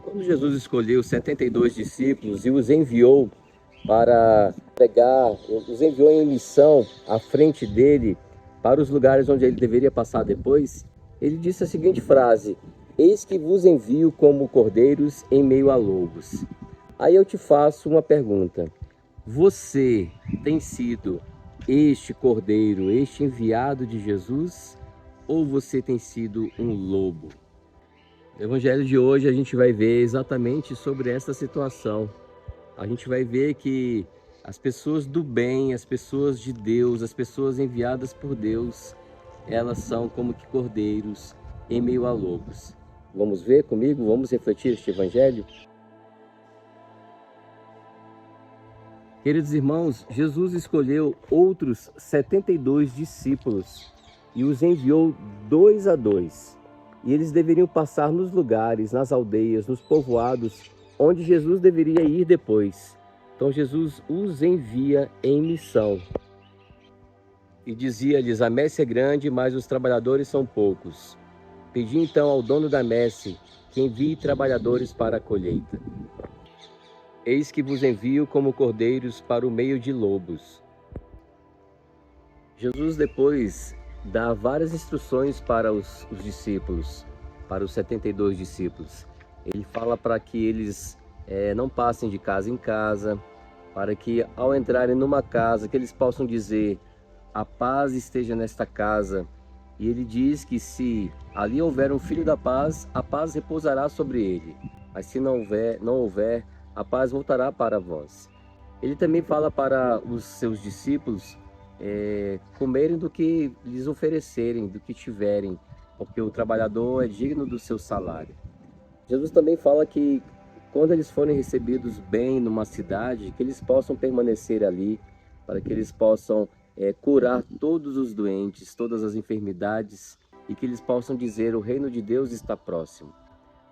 Quando Jesus escolheu os 72 discípulos e os enviou para pregar, os enviou em missão à frente dele para os lugares onde ele deveria passar depois, ele disse a seguinte frase: eis que vos envio como cordeiros em meio a lobos. Aí eu te faço uma pergunta: você tem sido este cordeiro, este enviado de Jesus, ou você tem sido um lobo? No Evangelho de hoje a gente vai ver exatamente sobre essa situação. A gente vai ver que as pessoas do bem, as pessoas de Deus, as pessoas enviadas por Deus, elas são como que cordeiros em meio a lobos. Vamos ver comigo? Vamos refletir este Evangelho? Queridos irmãos, Jesus escolheu outros 72 discípulos e os enviou 2 a 2. E eles deveriam passar nos lugares, nas aldeias, nos povoados, onde Jesus deveria ir depois. Então Jesus os envia em missão. E dizia-lhes: a messe é grande, mas os trabalhadores são poucos. Pedi então ao dono da messe que envie trabalhadores para a colheita. Eis que vos envio como cordeiros para o meio de lobos. Jesus depois dá várias instruções para os discípulos, para os 72 discípulos. Ele fala para que eles não passem de casa em casa, para que ao entrarem numa casa, que eles possam dizer: a paz esteja nesta casa. E ele diz que se ali houver um filho da paz, a paz repousará sobre ele. Mas se não houver, a paz voltará para vós. Ele também fala para os seus discípulos comerem do que lhes oferecerem, do que tiverem, porque o trabalhador é digno do seu salário. Jesus também fala que quando eles forem recebidos bem numa cidade, que eles possam permanecer ali, para que eles possam curar todos os doentes, todas as enfermidades, e que eles possam dizer: o reino de Deus está próximo.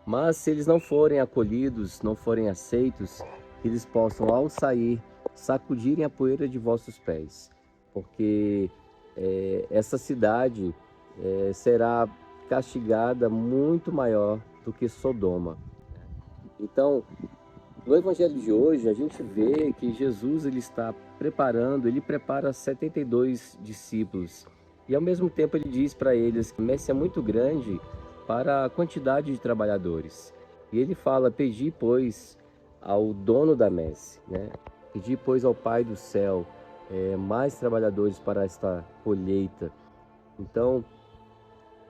Mas se eles não forem acolhidos, não forem aceitos, que eles possam, ao sair, sacudirem a poeira de vossos pés, porque essa cidade será castigada muito maior do que Sodoma. Então, no Evangelho de hoje, a gente vê que Jesus ele está preparando, ele prepara 72 discípulos. E ao mesmo tempo ele diz para eles que a messe é muito grande para a quantidade de trabalhadores. E ele fala: pedi, pois, ao dono da messe, né? Pedi, pois, ao Pai do céu mais trabalhadores para esta colheita. Então,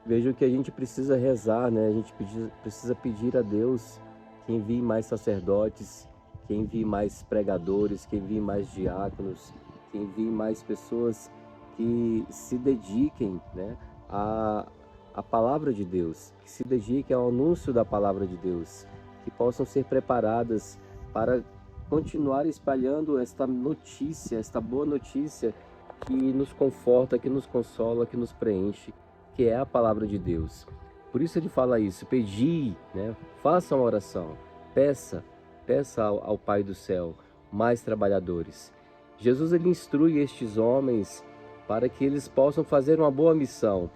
vejo que a gente precisa rezar, né? A gente precisa pedir a Deus que envie mais sacerdotes, que envie mais pregadores, que envie mais diáconos, que envie mais pessoas que se dediquem, né, a palavra de Deus, que se dediquem ao anúncio da palavra de Deus, que possam ser preparadas para continuar espalhando esta notícia, esta boa notícia que nos conforta, que nos consola, que nos preenche, que é a palavra de Deus. Por isso ele fala isso: pedi, né? Faça uma oração, peça ao Pai do céu mais trabalhadores. Jesus ele instrui estes homens para que eles possam fazer uma boa missão.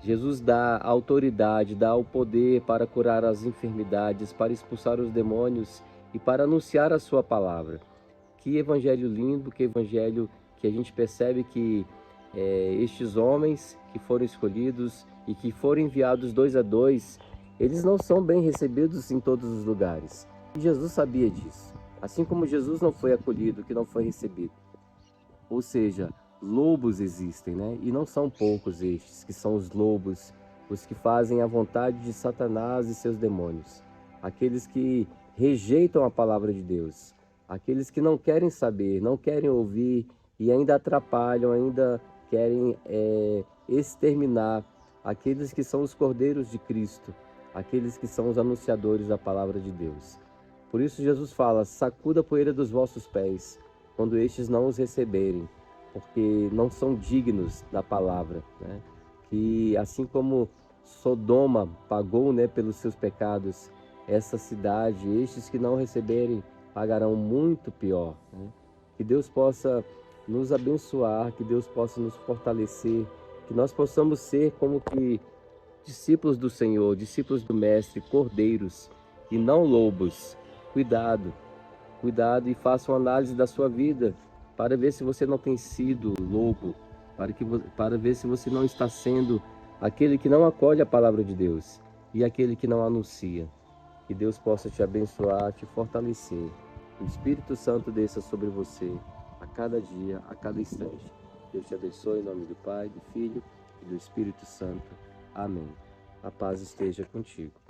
Jesus dá a autoridade, dá o poder para curar as enfermidades, para expulsar os demônios e para anunciar a sua palavra. Que evangelho lindo, que evangelho que a gente percebe que estes homens que foram escolhidos e que foram enviados 2 a 2, eles não são bem recebidos em todos os lugares. E Jesus sabia disso. Assim como Jesus não foi acolhido, que não foi recebido. Ou seja, lobos existem, né? E não são poucos estes, que são os lobos, os que fazem a vontade de Satanás e seus demônios. Aqueles que rejeitam a palavra de Deus. Aqueles que não querem saber, não querem ouvir e ainda atrapalham, ainda querem exterminar aqueles que são os cordeiros de Cristo, aqueles que são os anunciadores da palavra de Deus. Por isso Jesus fala: sacuda a poeira dos vossos pés, quando estes não os receberem, porque não são dignos da palavra, né? Que assim como Sodoma pagou, né, pelos seus pecados, essa cidade, estes que não receberem, pagarão muito pior, né? Que Deus possa nos abençoar, que Deus possa nos fortalecer, que nós possamos ser como que discípulos do Senhor, discípulos do Mestre, cordeiros, e não lobos. Cuidado, cuidado, e faça uma análise da sua vida para ver se você não tem sido lobo, para ver se você não está sendo aquele que não acolhe a palavra de Deus e aquele que não anuncia. Que Deus possa te abençoar, te fortalecer. Que o Espírito Santo desça sobre você a cada dia, a cada instante. Deus te abençoe em nome do Pai, do Filho e do Espírito Santo. Amém. A paz esteja contigo.